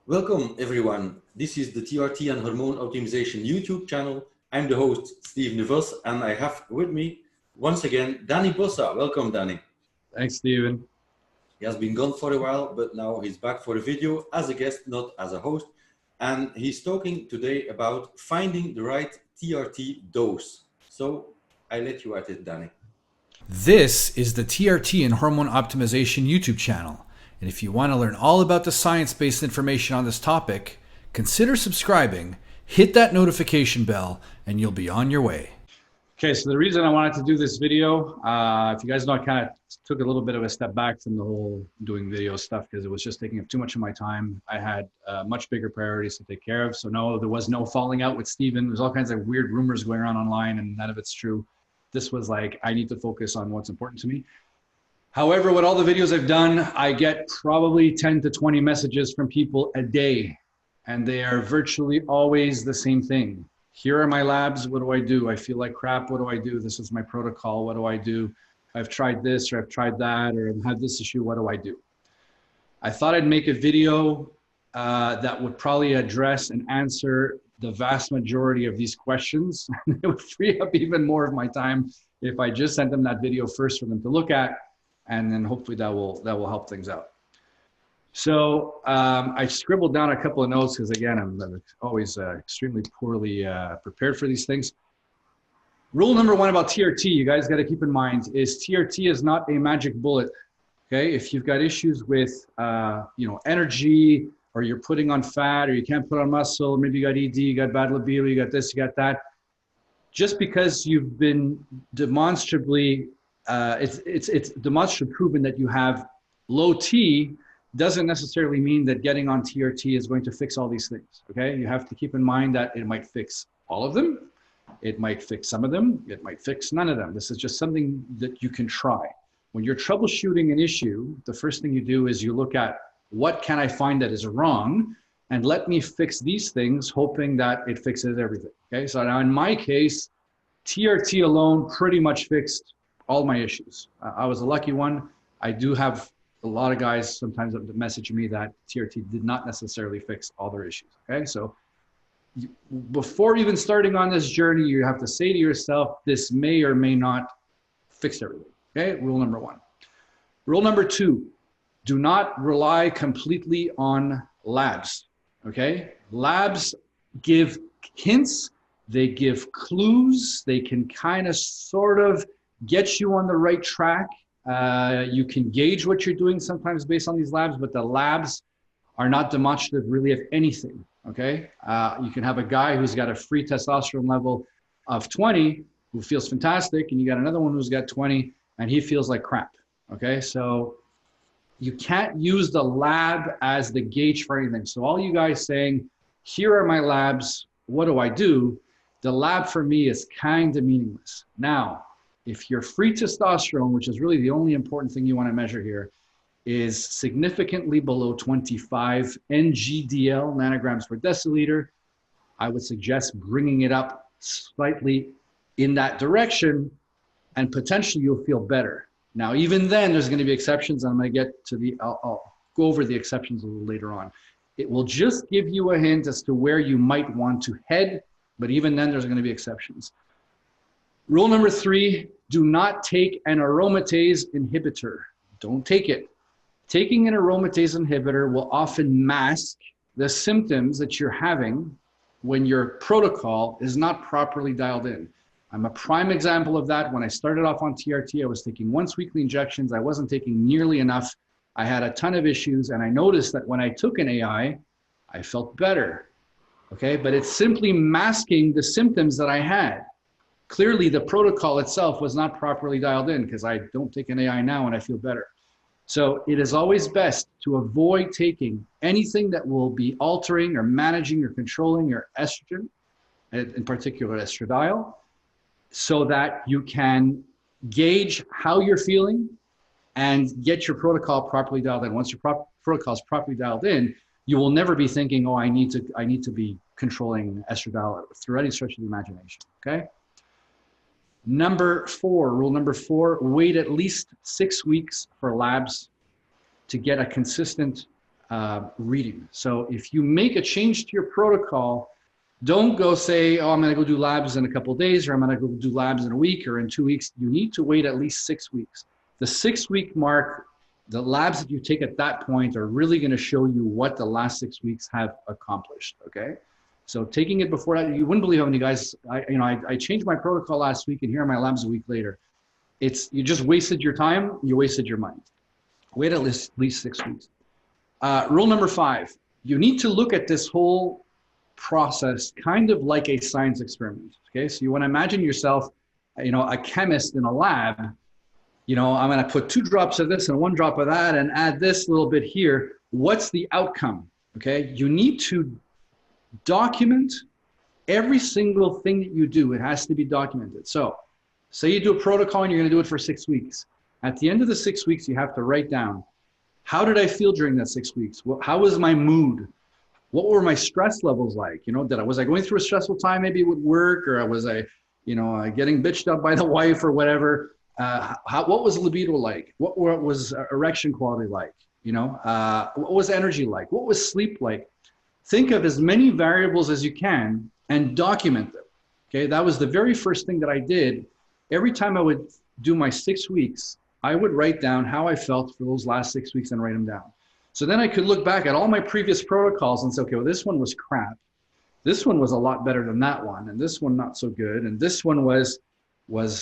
Welcome everyone. This is the TRT and Hormone Optimization YouTube channel. I'm the host, Steve Vos, and I have with me once again, Danny Bossa. Welcome, Danny. Thanks, Steven. He has been gone for a while, but now he's back for a video as a guest, not as a host. And he's talking today about finding the right TRT dose. So I let you at it, Danny. This is the TRT and Hormone Optimization YouTube channel. And if you want to learn all about the science-based information on this topic, consider subscribing, hit that notification bell, and you'll be on your way. Okay, so the reason I wanted to do this video, if you guys know, I kind of took a little bit of a step back from the whole doing video stuff because it was just taking up too much of my time. I had much bigger priorities to take care of. So no, there was no falling out with Steven. There's all kinds of weird rumors going around online and none of it's true. This was like, I need to focus on what's important to me. However, with all the videos I've done, I get probably 10 to 20 messages from people a day, and they are virtually always the same thing. Here are my labs, what do I do? I feel like crap, what do I do? This is my protocol, what do I do? I've tried this, or I've tried that, or I've had this issue, what do I do? I thought I'd make a video that would probably address and answer the vast majority of these questions. It would free up even more of my time if I just sent them that video first for them to look at, and then hopefully that will help things out. So I scribbled down a couple of notes because again, I'm always extremely poorly prepared for these things. Rule number one about TRT, you guys got to keep in mind, is TRT is not a magic bullet. Okay, if you've got issues with energy, or you're putting on fat, or you can't put on muscle, or maybe you got ED, you got bad libido, you got this, you got that. Just because you've been demonstrably it's demonstrably proven that you have low T doesn't necessarily mean that getting on TRT is going to fix all these things, okay? You have to keep in mind that it might fix all of them, it might fix some of them, it might fix none of them. This is just something that you can try. When you're troubleshooting an issue, the first thing you do is you look at what can I find that is wrong, and let me fix these things, hoping that it fixes everything, okay? So now in my case, TRT alone pretty much fixed all my issues. I was a lucky one. I do have a lot of guys sometimes that message me that TRT did not necessarily fix all their issues, okay? So before even starting on this journey, you have to say to yourself, this may or may not fix everything, okay? Rule number one. Rule number two, do not rely completely on labs, okay? Labs give hints, they give clues, they can kind of sort of get you on the right track. You can gauge what you're doing sometimes based on these labs, but the labs are not demonstrative really of anything, okay? You can have a guy who's got a free testosterone level of 20 who feels fantastic, and you got another one who's got 20 and he feels like crap, okay? So you can't use the lab as the gauge for anything. So all you guys saying, here are my labs, what do I do? The lab for me is kind of meaningless. Now, if your free testosterone, which is really the only important thing you want to measure here, is significantly below 25 NGDL, nanograms per deciliter, I would suggest bringing it up slightly in that direction, and potentially you'll feel better. Now, even then, there's going to be exceptions. I'm going to get to I'll go over the exceptions a little later on. It will just give you a hint as to where you might want to head, but even then, there's going to be exceptions. Rule number three, do not take an aromatase inhibitor. Don't take it. Taking an aromatase inhibitor will often mask the symptoms that you're having when your protocol is not properly dialed in. I'm a prime example of that. When I started off on TRT, I was taking once weekly injections. I wasn't taking nearly enough. I had a ton of issues, and I noticed that when I took an AI, I felt better, okay? But it's simply masking the symptoms that I had. Clearly, the protocol itself was not properly dialed in because I don't take an AI now and I feel better. So it is always best to avoid taking anything that will be altering or managing or controlling your estrogen, in particular estradiol, so that you can gauge how you're feeling and get your protocol properly dialed in. Once your protocol is properly dialed in, you will never be thinking, oh, I need to be controlling estradiol through any stretch of the imagination, okay? Rule number four, wait at least 6 weeks for labs to get a consistent reading. So if you make a change to your protocol, don't go say, oh, I'm going to go do labs in a couple of days, or I'm going to go do labs in a week or in 2 weeks. You need to wait at least 6 weeks. The 6-week mark, the labs that you take at that point are really going to show you what the last 6 weeks have accomplished. Okay. So taking it before that, you wouldn't believe how many guys, I changed my protocol last week and here are my labs a week later. You just wasted your time. You wasted your money. Wait at least 6 weeks. Rule number 5, you need to look at this whole process kind of like a science experiment. Okay, so you want to imagine yourself, a chemist in a lab. I'm going to put 2 drops of this and 1 drop of that and add this little bit here. What's the outcome? Okay, you need to document every single thing that you do. It has to be documented. So say you do a protocol and you're going to do it for 6 weeks. At the end of the 6 weeks, you have to write down, how did I feel during that 6 weeks? How was my mood? What were my stress levels like? Was I going through a stressful time maybe with work, or was I, getting bitched up by the wife or whatever? What was libido like? What was erection quality like? What was energy like? What was sleep like? Think of as many variables as you can and document them. Okay, that was the very first thing that I did. Every time I would do my 6 weeks, I would write down how I felt for those last 6 weeks and write them down. So then I could look back at all my previous protocols and say, okay, well, this one was crap. This one was a lot better than that one. And this one not so good. And this one was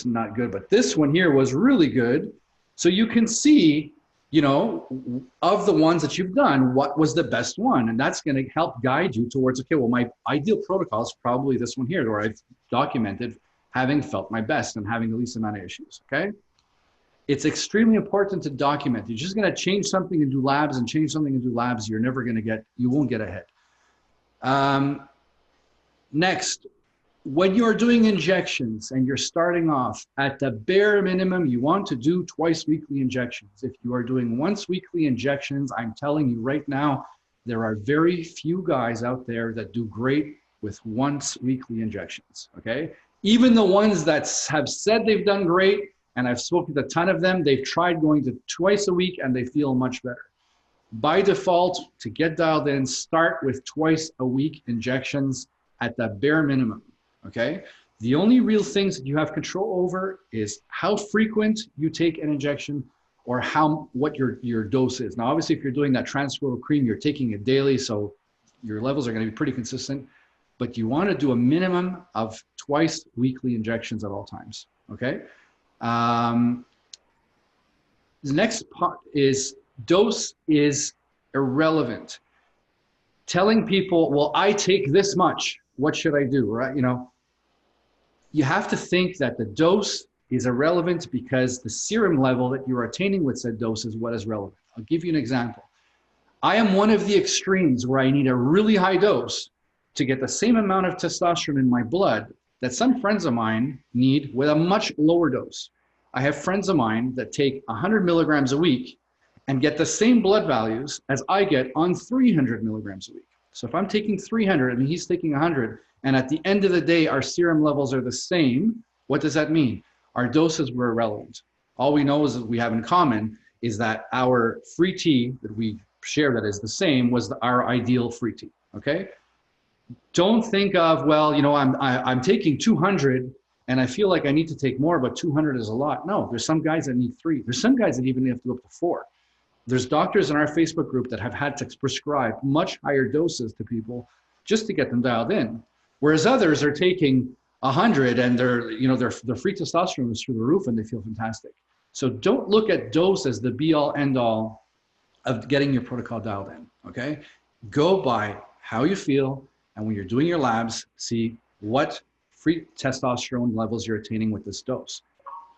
not good, but this one here was really good. So you can see, of the ones that you've done, what was the best one? And that's going to help guide you towards, okay, well, my ideal protocol is probably this one here, where I've documented having felt my best and having the least amount of issues, okay? It's extremely important to document. You're just going to change something and do labs and change something and do labs. You're never going to you won't get ahead. Next, when you're doing injections and you're starting off, at the bare minimum, you want to do twice weekly injections. If you are doing once weekly injections, I'm telling you right now, there are very few guys out there that do great with once weekly injections, okay? Even the ones that have said they've done great, and I've spoken to a ton of them, they've tried going to twice a week and they feel much better. By default, to get dialed in, start with twice a week injections at the bare minimum, okay? The only real things that you have control over is how frequent you take an injection or what your dose is. Now, obviously, if you're doing that transferable cream, you're taking it daily, so your levels are gonna be pretty consistent, but you wanna do a minimum of twice weekly injections at all times, okay? The next part is dose is irrelevant. Telling people, well, I take this much, what should I do, right? You have to think that the dose is irrelevant because the serum level that you're attaining with said dose is what is relevant. I'll give you an example. I am one of the extremes where I need a really high dose to get the same amount of testosterone in my blood that some friends of mine need with a much lower dose. I have friends of mine that take 100 milligrams a week and get the same blood values as I get on 300 milligrams a week. So if I'm taking 300 and he's taking 100, and at the end of the day, our serum levels are the same, what does that mean? Our doses were irrelevant. All we know is that we have in common is that our free T that we share that is the same was our ideal free T, okay? Don't think of, well, I'm taking 200 and I feel like I need to take more, but 200 is a lot. No, there's some guys that need 3. There's some guys that even have to go up to 4. There's doctors in our Facebook group that have had to prescribe much higher doses to people just to get them dialed in. Whereas others are taking 100 and their free testosterone is through the roof and they feel fantastic. So don't look at dose as the be all end all of getting your protocol dialed in, okay? Go by how you feel, and when you're doing your labs, see what free testosterone levels you're attaining with this dose,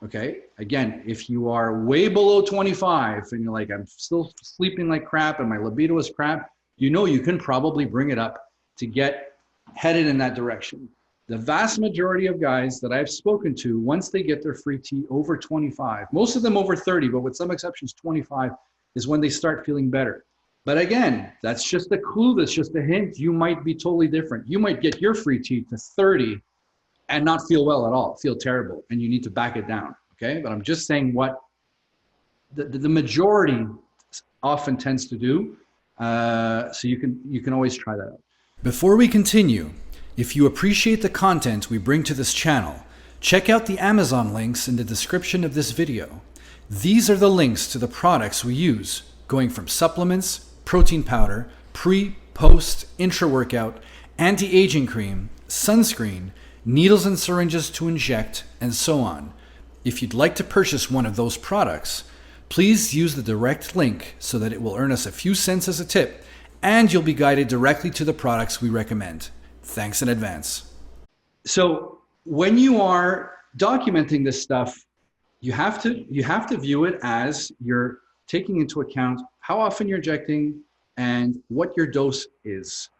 okay? Again, if you are way below 25 and you're like, I'm still sleeping like crap and my libido is crap, you can probably bring it up to get headed in that direction. The vast majority of guys that I've spoken to, once they get their free T over 25, most of them over 30, but with some exceptions 25, is when they start feeling better. But again, that's just a clue, that's just a hint. You might be totally different. You might get your free T to 30 and not feel well at all, feel terrible, and you need to back it down, okay? But I'm just saying what the majority often tends to do. So you can always try that out. Before we continue, if you appreciate the content we bring to this channel, check out the Amazon links in the description of this video. These are the links to the products we use, going from supplements, protein powder, pre, post, intra-workout, anti-aging cream, sunscreen, needles and syringes to inject, and so on. If you'd like to purchase one of those products, please use the direct link so that it will earn us a few cents as a tip, and you'll be guided directly to the products we recommend. Thanks in advance. So when you are documenting this stuff, you have to view it as you're taking into account how often you're injecting and what your dose is.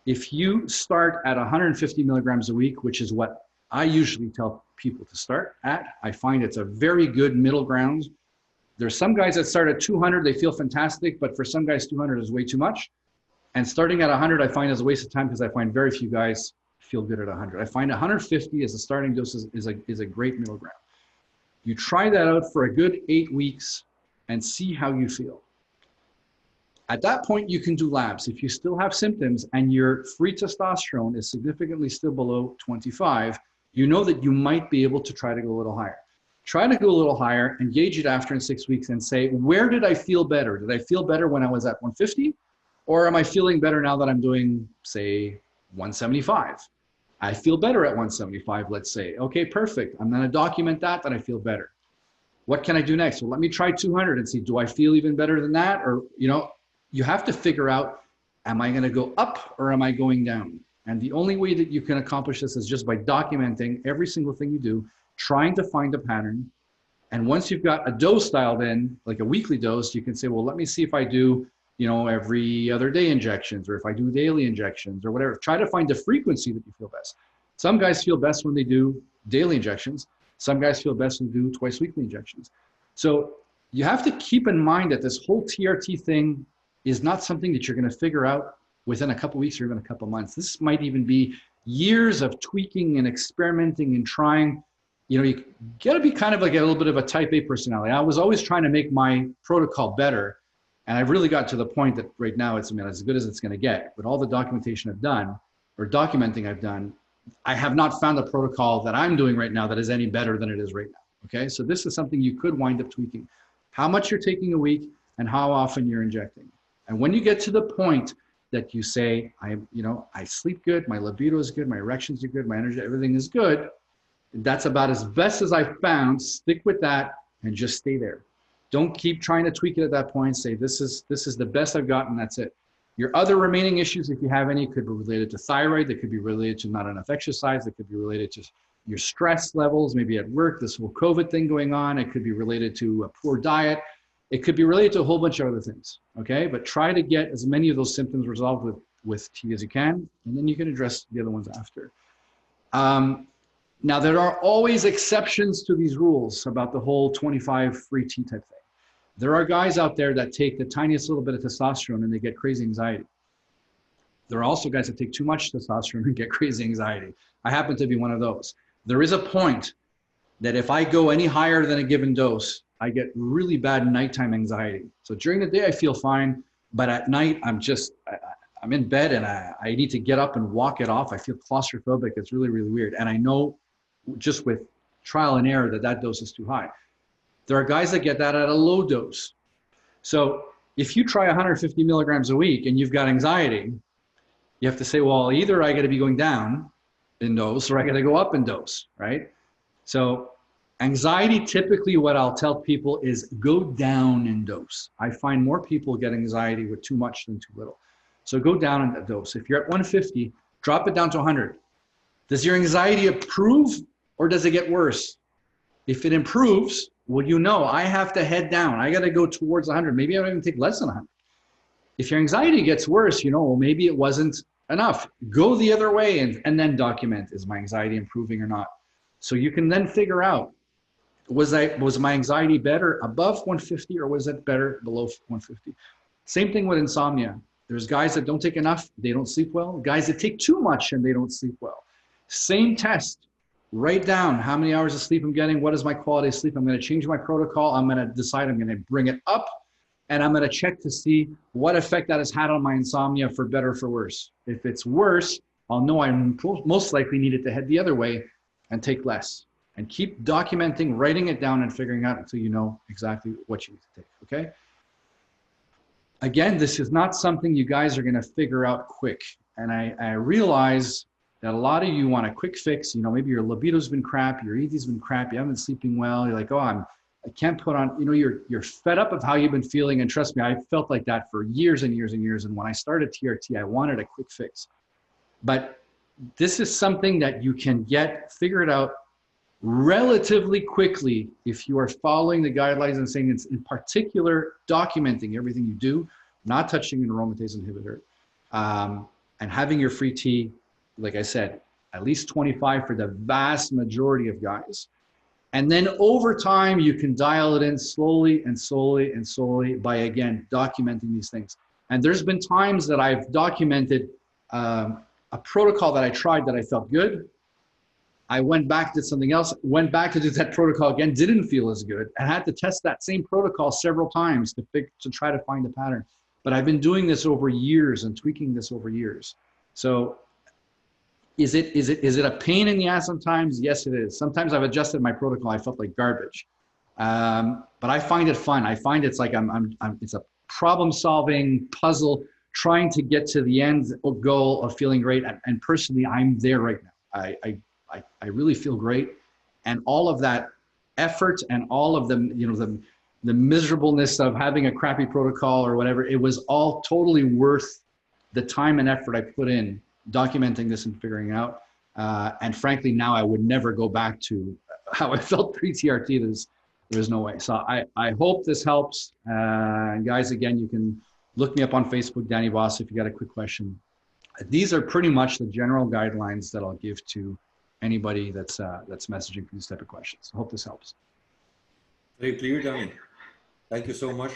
If you start at 150 milligrams a week, which is what I usually tell people to start at, I find it's a very good middle ground. There's some guys that start at 200, they feel fantastic, but for some guys 200 is way too much. And starting at 100 I find is a waste of time because I find very few guys feel good at 100. I find 150 as a starting dose is a great middle ground. You try that out for a good 8 weeks and see how you feel. At that point, you can do labs. If you still have symptoms and your free testosterone is significantly still below 25, you know that you might be able to try to go a little higher. Try to go a little higher and gauge it after in 6 weeks and say, where did I feel better? Did I feel better when I was at 150? Or am I feeling better now that I'm doing, say, 175? I feel better at 175, let's say. Okay, perfect. I'm going to document that I feel better. What can I do next? Well, let me try 200 and see, do I feel even better than that? Or, you have to figure out, am I going to go up or am I going down? And the only way that you can accomplish this is just by documenting every single thing you do, trying to find a pattern. And once you've got a dose dialed in, like a weekly dose, you can say, well, let me see if I do, every other day injections, or if I do daily injections or whatever. Try to find the frequency that you feel best. Some guys feel best when they do daily injections. Some guys feel best when they do twice weekly injections. So you have to keep in mind that this whole TRT thing is not something that you're going to figure out within a couple of weeks or even a couple of months. This might even be years of tweaking and experimenting and trying. You got to be kind of like a little bit of a type A personality. I was always trying to make my protocol better. And I've really got to the point that right now it's as good as it's going to get. But all the documentation I've done or documenting I've done, I have not found a protocol that I'm doing right now that is any better than it is right now. Okay. So this is something you could wind up tweaking. How much you're taking a week and how often you're injecting. And when you get to the point that you say, I sleep good, my libido is good, my erections are good, my energy, everything is good. That's about as best as I've found. Stick with that and just stay there. Don't keep trying to tweak it at that point. Say, this is the best I've got and that's it. Your other remaining issues, if you have any, could be related to thyroid. They could be related to not enough exercise. They could be related to your stress levels, maybe at work, this whole COVID thing going on. It could be related to a poor diet. It could be related to a whole bunch of other things, okay? But try to get as many of those symptoms resolved with T as you can, and then you can address the other ones after. Now, there are always exceptions to these rules about the whole 25 free T type thing. There are guys out there that take the tiniest little bit of testosterone and they get crazy anxiety. There are also guys that take too much testosterone and get crazy anxiety. I happen to be one of those. There is a point that if I go any higher than a given dose, I get really bad nighttime anxiety. So during the day, I feel fine, but at night, I'm in bed and I need to get up and walk it off. I feel claustrophobic. It's really, really weird. And I know just with trial and error that dose is too high. There are guys that get that at a low dose. So if you try 150 milligrams a week and you've got anxiety, you have to say, well, either I got to be going down in dose or I got to go up in dose, right? So anxiety, typically what I'll tell people is go down in dose. I find more people get anxiety with too much than too little. So go down in the dose. If you're at 150, drop it down to 100. Does your anxiety improve or does it get worse? If it improves, well, I have to head down. I got to go towards 100. Maybe I don't even take less than 100. If your anxiety gets worse, well, maybe it wasn't enough. Go the other way and then document, is my anxiety improving or not? So you can then figure out, was my anxiety better above 150 or was it better below 150? Same thing with insomnia. There's guys that don't take enough, they don't sleep well. Guys that take too much and they don't sleep well. Same test. Write down how many hours of sleep I'm getting. What is my quality of sleep? I'm going to change my protocol. I'm going to decide I'm going to bring it up and I'm going to check to see what effect that has had on my insomnia, for better or for worse. If it's worse, I'll know I most likely needed to head the other way and take less. And keep documenting, writing it down, and figuring out until you know exactly what you need to take, okay? Again, this is not something you guys are going to figure out quick. And I realize that a lot of you want a quick fix. You know, maybe your libido's been crap, your ED's been crap, you haven't been sleeping well. You're like, oh, I can't put on, you know, you're fed up of how you've been feeling. And trust me, I felt like that for years and years and years. And when I started TRT, I wanted a quick fix. But this is something that you can figure it out relatively quickly if you are following the guidelines and saying, it's in particular documenting everything you do, not touching an aromatase inhibitor, and having your free T, like I said, at least 25 for the vast majority of guys. And then over time, you can dial it in slowly and slowly and slowly by, again, documenting these things. And there's been times that I've documented a protocol that I tried that I felt good. I went back, did something else, went back to do that protocol again, didn't feel as good, and had to test that same protocol several times to try to find a pattern. But I've been doing this over years and tweaking this over years. So is it a pain in the ass sometimes? Yes, it is. Sometimes I've adjusted my protocol. I felt like garbage, but I find it fun. I find it's like it's a problem-solving puzzle, trying to get to the end goal of feeling great. And personally, I'm there right now. I really feel great, and all of that effort and all of the miserableness of having a crappy protocol or whatever, it was all totally worth the time and effort I put in documenting this and figuring it out. And frankly, now I would never go back to how I felt pre-TRT. There's no way. So I hope this helps. And guys, again, you can look me up on Facebook, Danny Bossa, if you got a quick question. These are pretty much the general guidelines that I'll give to anybody that's messaging for these type of questions. I hope this helps. Very clear, Danny. Thank you so much.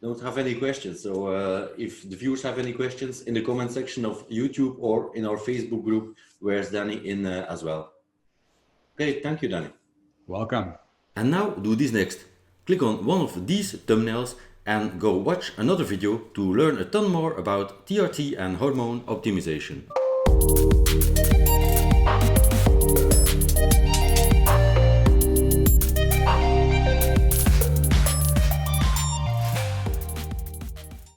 Don't have any questions. So if the viewers have any questions, in the comment section of YouTube or in our Facebook group, where's Danny in as well. Okay, thank you, Danny. Welcome. And now do this next. Click on one of these thumbnails and go watch another video to learn a ton more about TRT and hormone optimization.